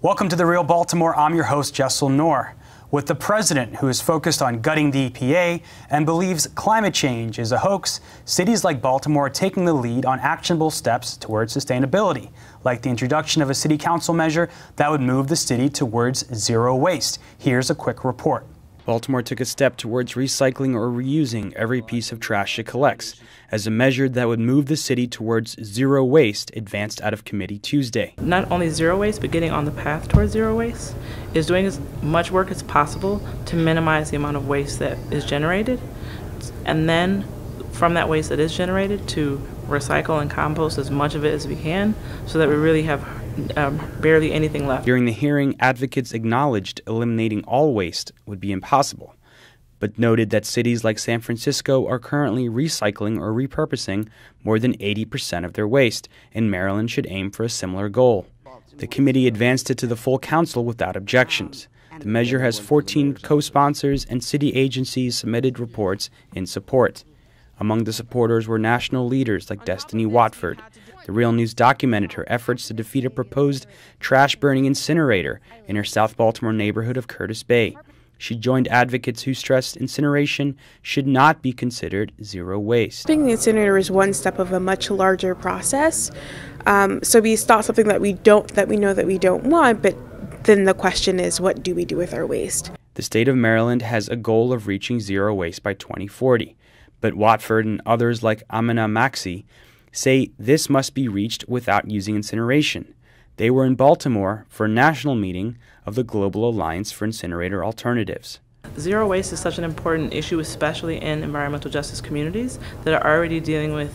Welcome to the Real Baltimore. I'm your host, Jessel Noor. With the president, who is focused on gutting the EPA and believes climate change is a hoax, cities like Baltimore are taking the lead on actionable steps towards sustainability, like the introduction of a city council measure that would move the city towards zero waste. Here's a quick report. Baltimore took a step towards recycling or reusing every piece of trash it collects, as a measure that would move the city towards zero waste advanced out of committee Tuesday. Not only zero waste, but getting on the path towards zero waste is doing as much work as possible to minimize the amount of waste that is generated, and then from that waste that is generated to recycle and compost as much of it as we can so that we really have barely anything left. During the hearing, advocates acknowledged eliminating all waste would be impossible, but noted that cities like San Francisco are currently recycling or repurposing more than 80% of their waste, and Maryland should aim for a similar goal. The committee advanced it to the full council without objections. The measure has 14 co-sponsors, and city agencies submitted reports in support. Among the supporters were national leaders like Destiny Watford. The Real News documented her efforts to defeat a proposed trash-burning incinerator in her South Baltimore neighborhood of Curtis Bay. She joined advocates who stressed incineration should not be considered zero waste. Building the incinerator is one step of a much larger process. So we start something that we know that we don't want, but then the question is, what do we do with our waste? The state of Maryland has a goal of reaching zero waste by 2040, but Watford and others like Amina Maxi say this must be reached without using incineration. They were in Baltimore for a national meeting of the Global Alliance for Incinerator Alternatives. Zero waste is such an important issue, especially in environmental justice communities that are already dealing with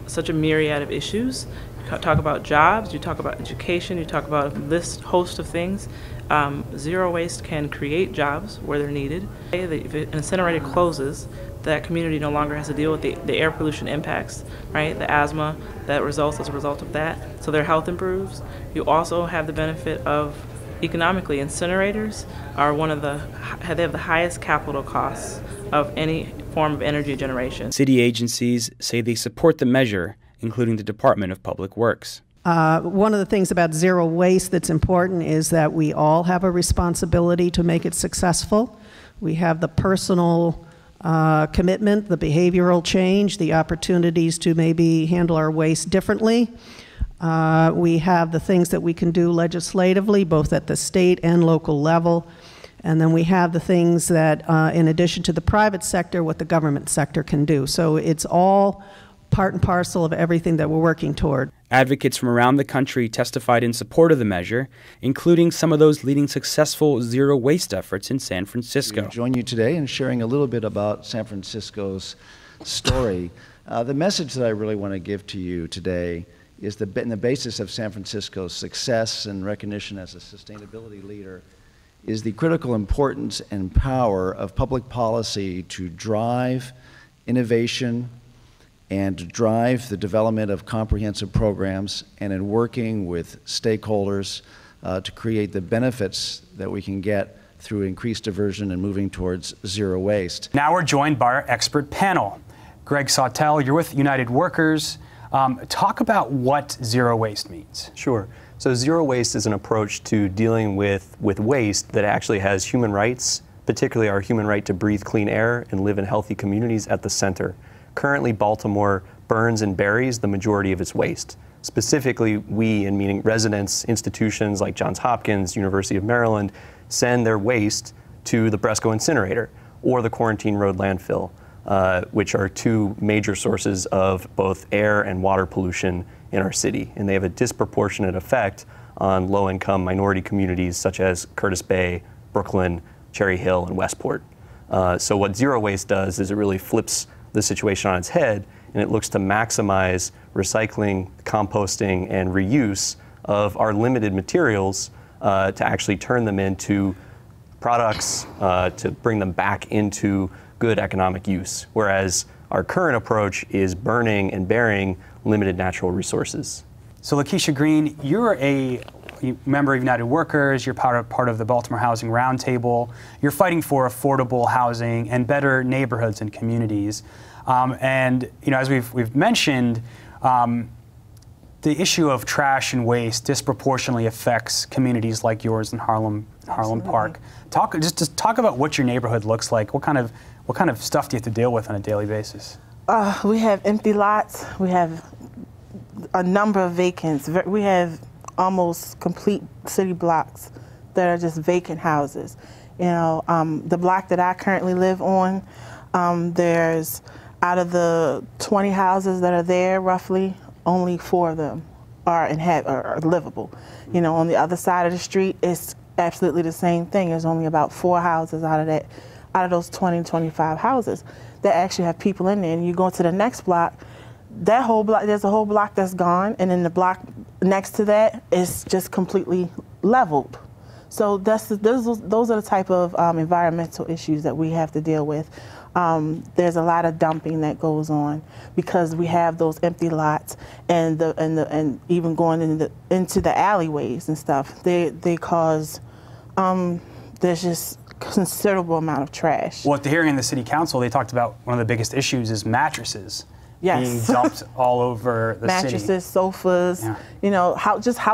such a myriad of issues. You talk about jobs, you talk about education, you talk about a host of things. Zero waste can create jobs where they're needed. If an incinerator closes, that community no longer has to deal with the air pollution impacts, right? The asthma that results as a result of that. So their health improves. You also have the benefit of economically, incinerators are they have the highest capital costs of any form of energy generation. City agencies say they support the measure, including the Department of Public Works. One of the things about zero waste that's important is that we all have a responsibility to make it successful. We have the personal commitment, the behavioral change, the opportunities to maybe handle our waste differently. We have the things that we can do legislatively, both at the state and local level. And then we have the things that, in addition to the private sector, what the government sector can do. So it's all part and parcel of everything that we're working toward. Advocates from around the country testified in support of the measure, including some of those leading successful zero waste efforts in San Francisco. I join you today in sharing a little bit about San Francisco's story. The message that I really want to give to you today is the basis of San Francisco's success and recognition as a sustainability leader is the critical importance and power of public policy to drive innovation and to drive the development of comprehensive programs, and in working with stakeholders to create the benefits that we can get through increased diversion and moving towards zero waste. Now we're joined by our expert panel. Greg Sawtell, you're with United Workers. Talk about what zero waste means. Sure. So zero waste is an approach to dealing with waste that actually has human rights, particularly our human right to breathe clean air and live in healthy communities, at the center. Currently, Baltimore burns and buries the majority of its waste. Specifically, we, and meaning residents, institutions like Johns Hopkins, University of Maryland, send their waste to the Bresco incinerator or the Quarantine Road landfill, which are two major sources of both air and water pollution in our city. And they have a disproportionate effect on low-income minority communities such as Curtis Bay, Brooklyn, Cherry Hill, and Westport. So what zero waste does is it really flips the situation on its head, and it looks to maximize recycling, composting, and reuse of our limited materials to actually turn them into products, to bring them back into good economic use, whereas our current approach is burning and burying limited natural resources. So LaQeisha Greene, you're a member of United Workers, you're part of the Baltimore Housing Roundtable. You're fighting for affordable housing and better neighborhoods and communities. And as we've mentioned, the issue of trash and waste disproportionately affects communities like yours in Harlem Park. Just talk about what your neighborhood looks like. What kind of stuff do you have to deal with on a daily basis? We have empty lots. We have a number of vacants. We have almost complete city blocks that are just vacant houses. You know, the block that I currently live on, there's, out of the 20 houses that are there, roughly, only 4 of them are livable. You know, on the other side of the street, it's absolutely the same thing. There's only about 4 houses out of those 20, 25 houses that actually have people in there. And you go to the next block, that whole block, there's a whole block that's gone, and then the block next to that is just completely leveled. So those are the type of environmental issues that we have to deal with. There's a lot of dumping that goes on because we have those empty lots, and even going into the alleyways and stuff. They cause there's just considerable amount of trash. Well, at the hearing in the city council, they talked about one of the biggest issues is mattresses. Yes. Being dumped all over the city. Mattresses, sofas, yeah. You know,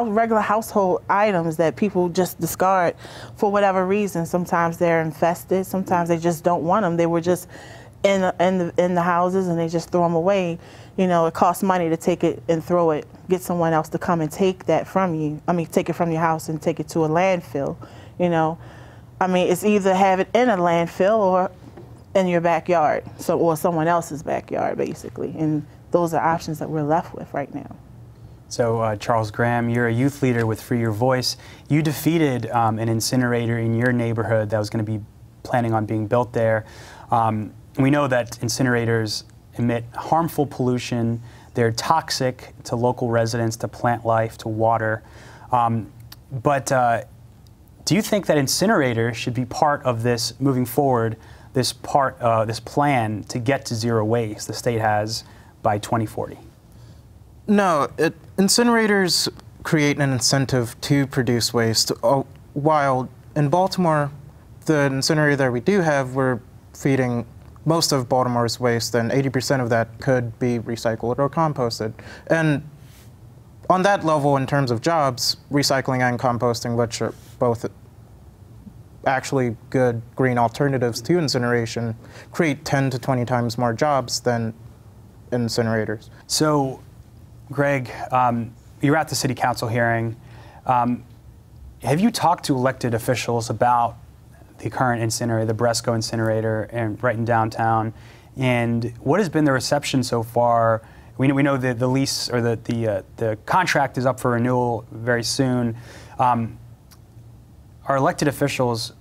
regular household items that people just discard for whatever reason. Sometimes they're infested. Sometimes they just don't want them. They were just in the houses and they just throw them away. You know, it costs money to take it and throw it. Get someone else to come and take that from you. I mean, take it from your house and take it to a landfill. You know, I mean, it's either have it in a landfill or in your backyard, or someone else's backyard, basically. And those are options that we're left with right now. So, Charles Graham, you're a youth leader with Free Your Voice. You defeated an incinerator in your neighborhood that was going to be planning on being built there. We know that incinerators emit harmful pollution. They're toxic to local residents, to plant life, to water. But do you think that incinerators should be part of this moving forward? This plan to get to zero waste the state has by 2040? No, incinerators create an incentive to produce waste. While in Baltimore, the incinerator that we do have, we're feeding most of Baltimore's waste, and 80% of that could be recycled or composted. And on that level, in terms of jobs, recycling and composting, which are both actually good green alternatives to incineration, create 10 to 20 times more jobs than incinerators. So, Greg, you're at the city council hearing. Have you talked to elected officials about the current incinerator, the Bresco incinerator, and right in downtown? And what has been the reception so far? We know that the lease or the contract is up for renewal very soon. Are elected officials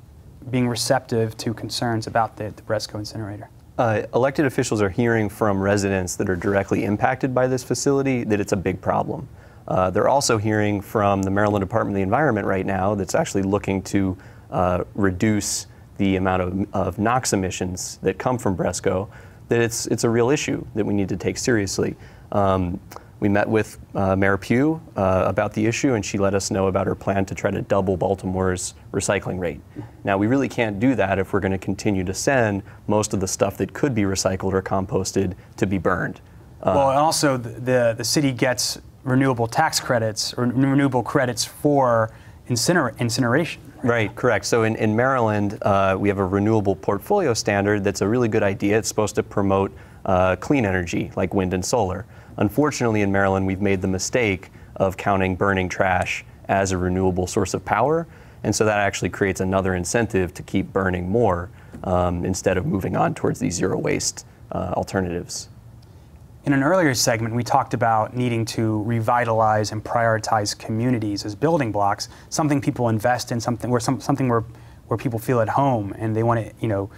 being receptive to concerns about the Bresco incinerator? Elected officials are hearing from residents that are directly impacted by this facility that it's a big problem. They're also hearing from the Maryland Department of the Environment right now that's actually looking to reduce the amount of NOx emissions that come from Bresco, that it's a real issue that we need to take seriously. We met with Mayor Pugh about the issue, and she let us know about her plan to try to double Baltimore's recycling rate. Now, we really can't do that if we're going to continue to send most of the stuff that could be recycled or composted to be burned. Well, and also the city gets renewable tax credits or renewable credits for incineration. Right, correct. So in Maryland, we have a renewable portfolio standard that's a really good idea. It's supposed to promote clean energy like wind and solar. Unfortunately, in Maryland, we've made the mistake of counting burning trash as a renewable source of power, and so that actually creates another incentive to keep burning more instead of moving on towards these zero waste alternatives. In an earlier segment, we talked about needing to revitalize and prioritize communities as building blocks, something people invest in, something where people feel at home and they want to,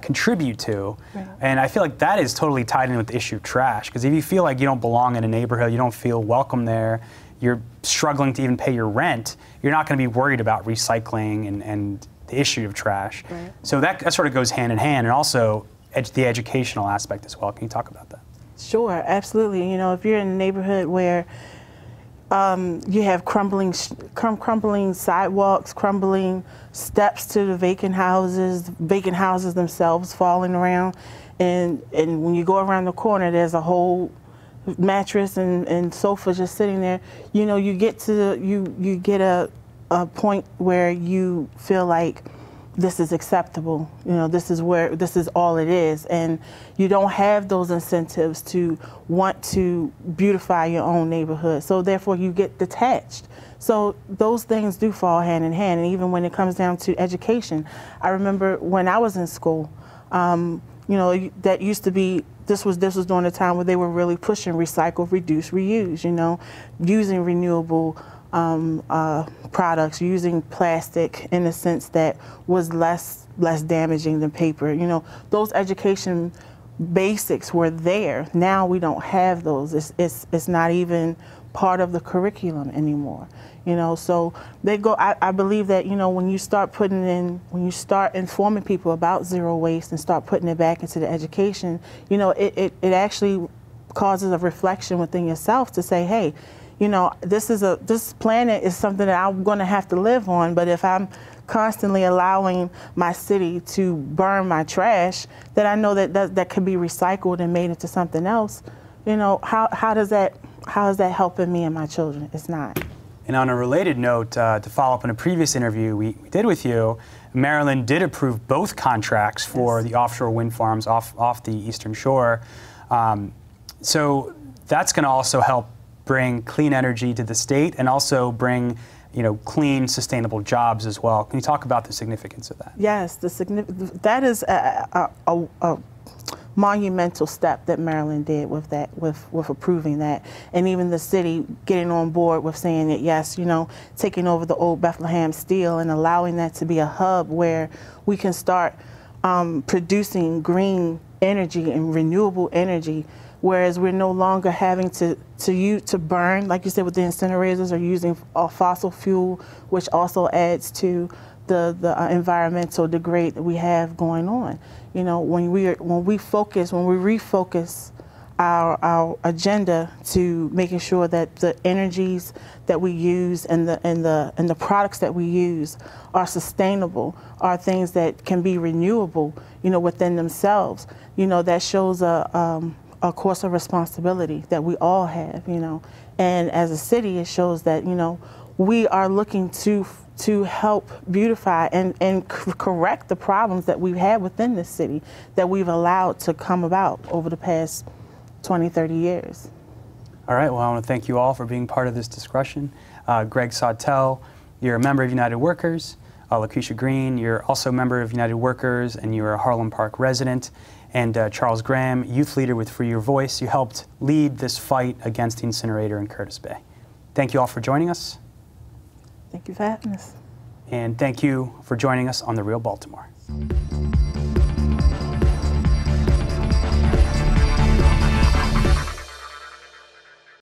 contribute to. Right. And I feel like that is totally tied in with the issue of trash, because if you feel like you don't belong in a neighborhood, you don't feel welcome there, you're struggling to even pay your rent, you're not going to be worried about recycling and the issue of trash. Right. So that sort of goes hand in hand, and also the educational aspect as well. Can you talk about that? Sure, absolutely. You know, if you're in a neighborhood where you have crumbling sidewalks, crumbling steps to the vacant houses themselves falling around, and when you go around the corner, there's a whole mattress and sofa just sitting there, you know, you get to you get a point where you feel like this is acceptable. You know, this is all it is, and you don't have those incentives to want to beautify your own neighborhood. So therefore, you get detached. So those things do fall hand in hand. And even when it comes down to education, I remember when I was in school, you know, that used to be. This was during the time where they were really pushing recycle, reduce, reuse. You know, using renewable products, using plastic in a sense that was less damaging than paper. You know, those education basics were there. Now we don't have those. It's not even part of the curriculum anymore. You know, so they go. I believe that, you know, when you start informing people about zero waste and start putting it back into the education, you know, it actually causes a reflection within yourself to say, hey, you know, this planet is something that I'm going to have to live on, but if I'm constantly allowing my city to burn my trash, then I know that could be recycled and made into something else. You know, how is that helping me and my children? It's not. And on a related note, to follow up on a previous interview we did with you, Maryland did approve both contracts for the offshore wind farms off the Eastern Shore. So that's going to also help bring clean energy to the state and also bring, you know, clean, sustainable jobs as well. Can you talk about the significance of that? Yes, that is a monumental step that Maryland did with that, with approving that, and even the city getting on board with saying that yes, you know, taking over the old Bethlehem Steel and allowing that to be a hub where we can start producing green energy and renewable energy, whereas we're no longer having to burn, like you said, with the incinerators, or using fossil fuel, which also adds to the environmental degrade that we have going on. You know, when we refocus our agenda to making sure that the energies that we use and the products that we use are sustainable, are things that can be renewable, you know, within themselves, you know, that shows a course of responsibility that we all have, you know. And as a city, it shows that, you know, we are looking to help beautify and correct the problems that we've had within this city that we've allowed to come about over the past 20, 30 years. All right, well, I want to thank you all for being part of this discussion. Greg Sawtell, you're a member of United Workers. LaQuisha Greene, you're also a member of United Workers, and you're a Harlem Park resident. And Charles Graham, youth leader with Free Your Voice. You helped lead this fight against the incinerator in Curtis Bay. Thank you all for joining us. Thank you for having us. And thank you for joining us on The Real Baltimore.